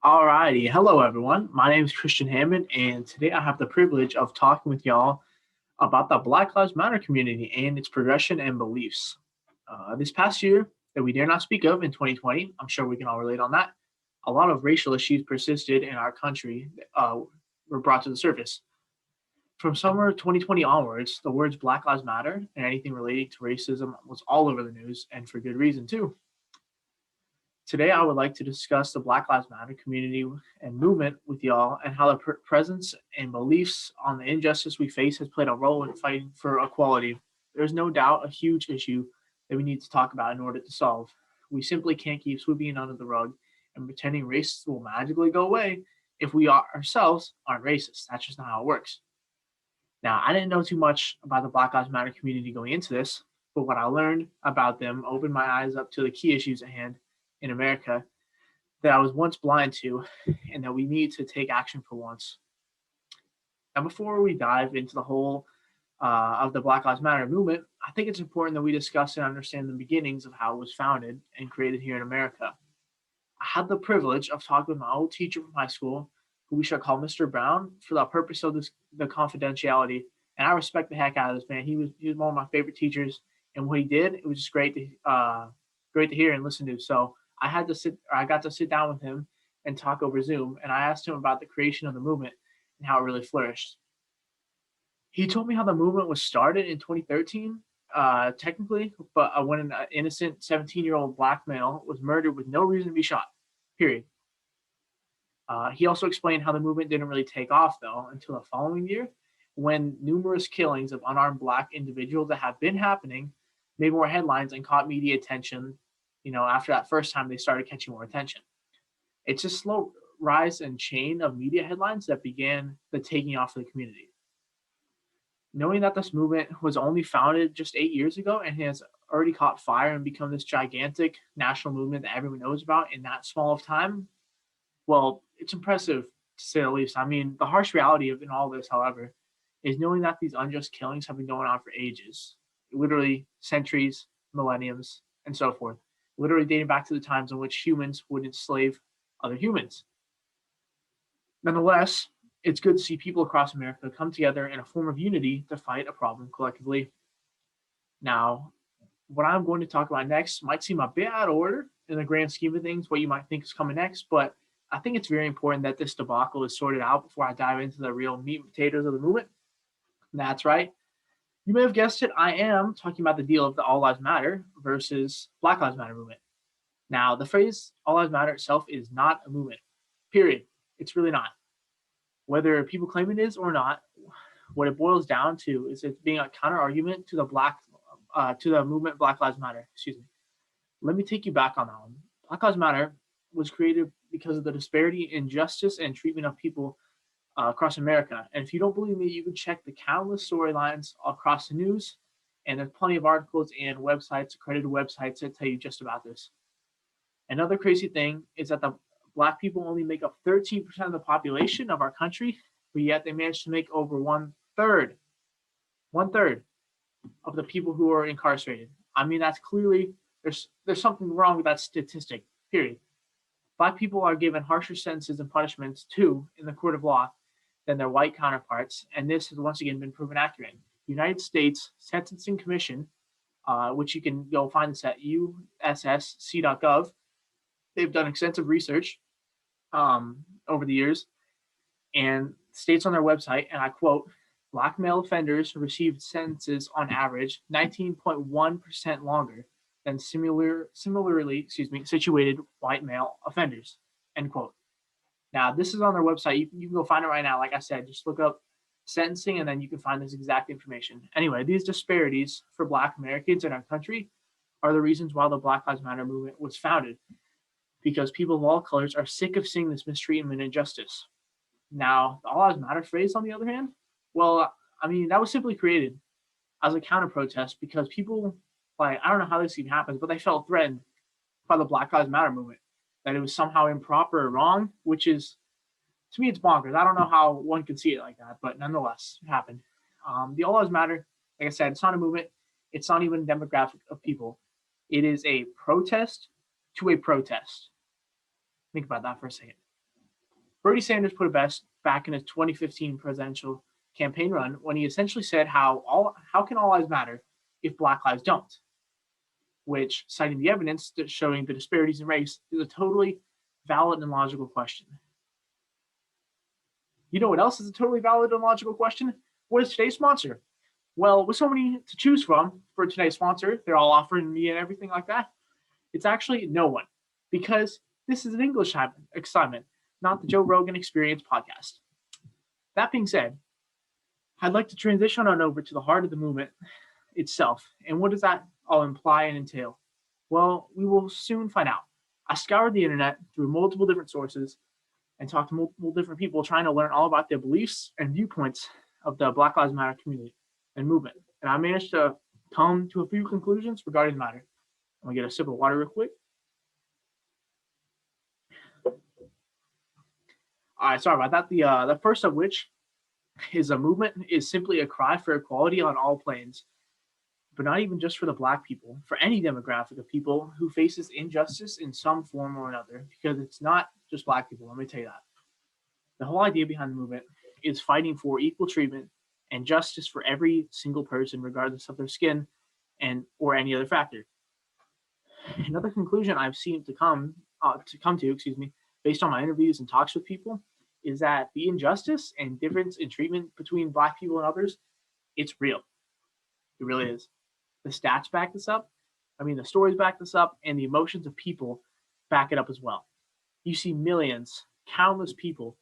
Alrighty, hello everyone. My name is Christian Hammond, and today I have the privilege of talking with y'all about the Black Lives Matter community and its progression and beliefs. This past year that we dare not speak of in 2020, I'm sure we can all relate on that. A lot of racial issues persisted in our country, were brought to the surface. From summer 2020 onwards, the words Black Lives Matter and anything related to racism was all over the news, and for good reason too. Today, I would like to discuss the Black Lives Matter community and movement with y'all and how the presence and beliefs on the injustice we face has played a role in fighting for equality. There's no doubt a huge issue that we need to talk about in order to solve. We simply can't keep sweeping it under the rug and pretending race will magically go away if we ourselves aren't racist. That's just not how it works. Now, I didn't know too much about the Black Lives Matter community going into this, but what I learned about them opened my eyes up to the key issues at hand in America that I was once blind to, and that we need to take action for once. Now, before we dive into the whole of the Black Lives Matter movement, I think it's important that we discuss and understand the beginnings of how it was founded and created here in America. I had the privilege of talking with my old teacher from high school, who we shall call Mr. Brown, for the purpose of the confidentiality. And I respect the heck out of this man. He was one of my favorite teachers, and what he did, it was just great to hear and listen to. So I got to sit down with him and talk over Zoom, and I asked him about the creation of the movement and how it really flourished. He told me how the movement was started in 2013, technically, but when an innocent 17-year-old black male was murdered with no reason to be shot, period. He also explained how the movement didn't really take off, though, until the following year, when numerous killings of unarmed black individuals that have been happening made more headlines and caught media attention. After that first time, they started catching more attention. It's a slow rise and chain of media headlines that began the taking off of the community. Knowing that this movement was only founded just 8 years ago and has already caught fire and become this gigantic national movement that everyone knows about in that small of time, well, it's impressive to say the least. I mean, the harsh reality of in all this, however, is knowing that these unjust killings have been going on for ages, literally centuries, millenniums, and so forth, literally dating back to the times in which humans would enslave other humans. Nonetheless, it's good to see people across America come together in a form of unity to fight a problem collectively. Now, what I'm going to talk about next might seem a bit out of order in the grand scheme of things, what you might think is coming next, but I think it's very important that this debacle is sorted out before I dive into the real meat and potatoes of the movement. That's right. You may have guessed it. I am talking about the deal of the All Lives Matter versus Black Lives Matter movement. Now, the phrase All Lives Matter itself is not a movement, period. It's really not. Whether people claim it is or not, what it boils down to is it being a counter argument to the movement Black Lives Matter. Excuse me. Let me take you back on that one. Black Lives Matter was created because of the disparity in justice and treatment of people across America. And if you don't believe me, you can check the countless storylines across the news, and there's plenty of articles and websites, accredited websites, that tell you just about this. Another crazy thing is that the Black people only make up 13% of the population of our country, but yet they managed to make over one third of the people who are incarcerated. I mean, that's clearly there's something wrong with that statistic. Period. Black people are given harsher sentences and punishments too in the court of law than their white counterparts, and this has once again been proven accurate. The United States Sentencing Commission, which you can go find this at ussc.gov, they've done extensive research over the years, and states on their website, and I quote, Black male offenders received sentences on average 19.1% longer than similarly situated white male offenders, end quote. Now, this is on their website. You can go find it right now. Like I said, just look up sentencing, and then you can find this exact information. Anyway, these disparities for Black Americans in our country are the reasons why the Black Lives Matter movement was founded, because people of all colors are sick of seeing this mistreatment and injustice. Now, the All Lives Matter phrase, on the other hand, well, I mean, that was simply created as a counter protest because people, like, I don't know how this even happens, but they felt threatened by the Black Lives Matter movement, that it was somehow improper or wrong, which is, to me, it's bonkers. I don't know how one could see it like that, but nonetheless, it happened. The All Lives Matter, like I said, it's not a movement. It's not even a demographic of people. It is a protest to a protest. Think about that for a second. Bernie Sanders put it best back in his 2015 presidential campaign run when he essentially said how can all lives matter if Black lives don't, which, citing the evidence showing the disparities in race, is a totally valid and logical question. You know what else is a totally valid and logical question? What is today's sponsor? Well, with so many to choose from for today's sponsor, they're all offering me and everything like that. It's actually no one, because this is an English assignment, not the Joe Rogan Experience podcast. That being said, I'd like to transition on over to the heart of the movement itself. And what does that all imply and entail? Well, we will soon find out. I scoured the internet through multiple different sources and talked to multiple different people trying to learn all about their beliefs and viewpoints of the Black Lives Matter community and movement. And I managed to come to a few conclusions regarding the matter. I'm gonna get a sip of water real quick. All right, sorry about that. The first of which is a movement is simply a cry for equality on all planes, but not even just for the Black people, for any demographic of people who faces injustice in some form or another, because it's not just Black people, let me tell you that. The whole idea behind the movement is fighting for equal treatment and justice for every single person, regardless of their skin and or any other factor. Another conclusion I've seen to come to, based on my interviews and talks with people, is that the injustice and difference in treatment between Black people and others, it's real. It really is. The stats back this up. I mean, the stories back this up, and the emotions of people back it up as well. You see millions, countless people.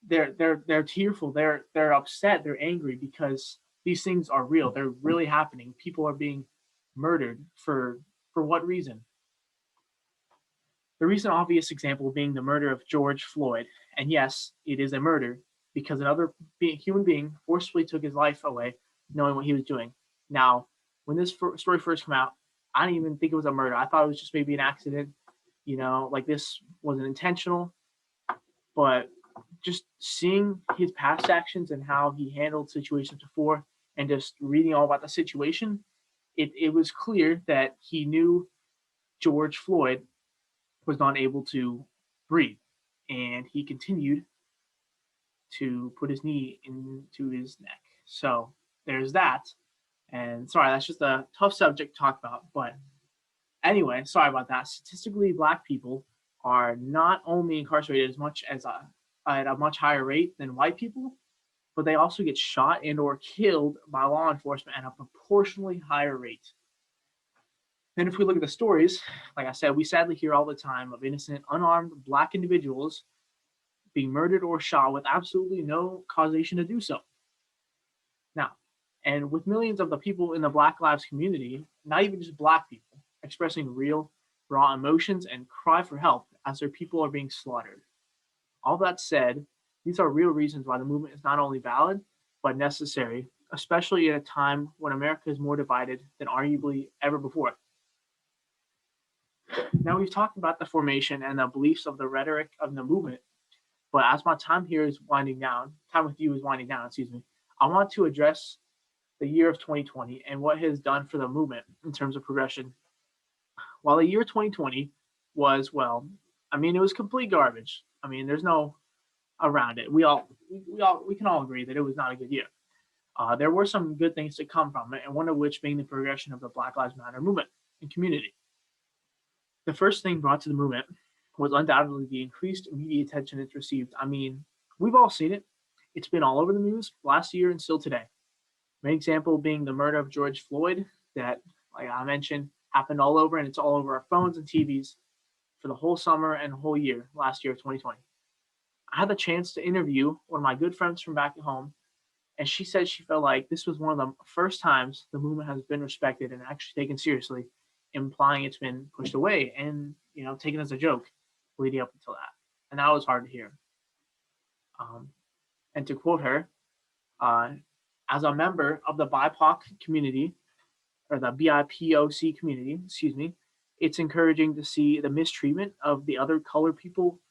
They're tearful. They're upset. They're angry because these things are real. They're really happening. People are being murdered for what reason? The recent obvious example being the murder of George Floyd. And yes, it is a murder because another human being forcibly took his life away, knowing what he was doing. Now, when this story first came out, I didn't even think it was a murder. I thought it was just maybe an accident, like this wasn't intentional. But just seeing his past actions and how he handled situations before and just reading all about the situation, it was clear that he knew George Floyd was not able to breathe. And he continued to put his knee into his neck. So there's that. And sorry, that's just a tough subject to talk about. But anyway, sorry about that. Statistically, Black people are not only incarcerated at a much higher rate than white people, but they also get shot and or killed by law enforcement at a proportionally higher rate. And if we look at the stories, like I said, we sadly hear all the time of innocent, unarmed Black individuals being murdered or shot with absolutely no causation to do so. Now, and with millions of the people in the Black Lives community, not even just Black people, expressing real, raw emotions and cry for help as their people are being slaughtered. All that said, these are real reasons why the movement is not only valid, but necessary, especially at a time when America is more divided than arguably ever before. Now, we've talked about the formation and the beliefs of the rhetoric of the movement, but as my time with you is winding down, I want to address the year of 2020 and what it has done for the movement in terms of progression. While the year 2020 was, it was complete garbage. I mean, there's no around it. We can all agree that it was not a good year. There were some good things to come from it, and one of which being the progression of the Black Lives Matter movement and community. The first thing brought to the movement was undoubtedly the increased media attention it's received. I mean, we've all seen it. It's been all over the news last year and still today. Main example being the murder of George Floyd that, like I mentioned, happened all over, and it's all over our phones and TVs for the whole summer and whole year, last year of 2020. I had the chance to interview one of my good friends from back at home, and she said she felt like this was one of the first times the movement has been respected and actually taken seriously, implying it's been pushed away and taken as a joke leading up until that. And that was hard to hear. And to quote her, as a member of the BIPOC community, or the BIPOC community, it's encouraging to see the mistreatment of the other colored people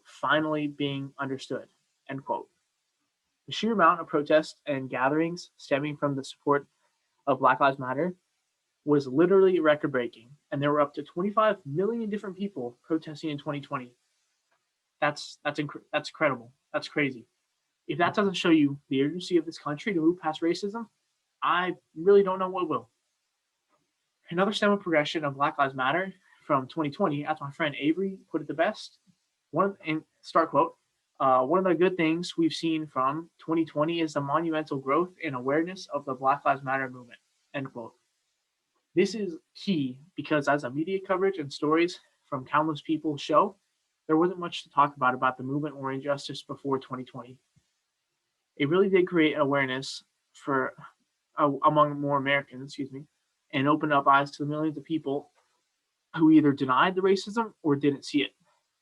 finally being understood, end quote. The sheer amount of protests and gatherings stemming from the support of Black Lives Matter was literally record-breaking, and there were up to 25 million different people protesting in 2020. That's incredible. That's crazy. If that doesn't show you the urgency of this country to move past racism, I really don't know what will. Another step of progression of Black Lives Matter from 2020, as my friend Avery put it the best, start quote, one of the good things we've seen from 2020 is the monumental growth and awareness of the Black Lives Matter movement, end quote. This is key because as the media coverage and stories from countless people show, there wasn't much to talk about the movement or injustice before 2020. It really did create awareness for among more Americans, and opened up eyes to the millions of people who either denied the racism or didn't see it.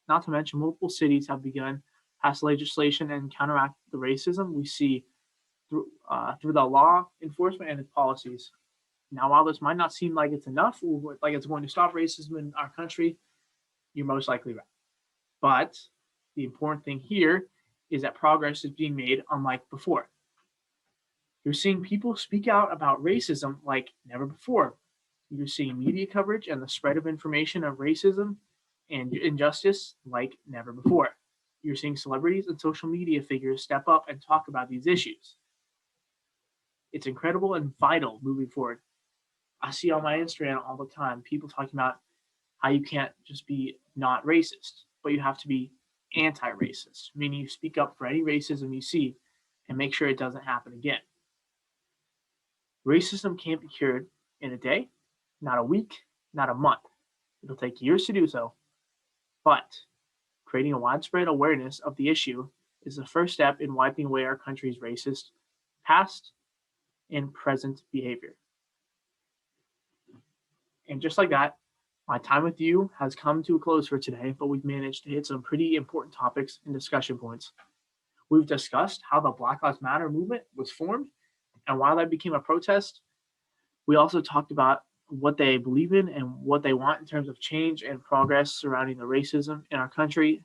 Not to mention, multiple cities have begun pass legislation and counteract the racism we see through the law enforcement and its policies. Now, while this might not seem like it's enough or like it's going to stop racism in our country, you're most likely right. But the important thing here is that progress is being made unlike before. You're seeing people speak out about racism like never before. You're seeing media coverage and the spread of information of racism and injustice like never before. You're seeing celebrities and social media figures step up and talk about these issues. It's incredible and vital moving forward. I see on my Instagram all the time people talking about how you can't just be not racist, but you have to be anti-racist, meaning you speak up for any racism you see and make sure it doesn't happen again. Racism can't be cured in a day, not a week, not a month. It'll take years to do so, but creating a widespread awareness of the issue is the first step in wiping away our country's racist past and present behavior. And just like that, my time with you has come to a close for today, but we've managed to hit some pretty important topics and discussion points. We've discussed how the Black Lives Matter movement was formed and why that became a protest. We also talked about what they believe in and what they want in terms of change and progress surrounding the racism in our country.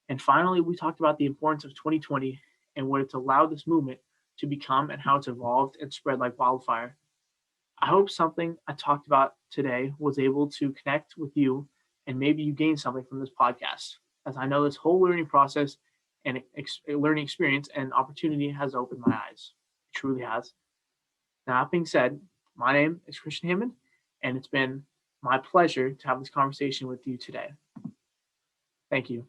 And finally, we talked about the importance of 2020 and what it's allowed this movement to become and how it's evolved and spread like wildfire. I hope something I talked about today was able to connect with you and maybe you gained something from this podcast, as I know this whole learning process and learning experience and opportunity has opened my eyes. It truly has. Now, that being said, my name is Christian Hammond, and it's been my pleasure to have this conversation with you today. Thank you.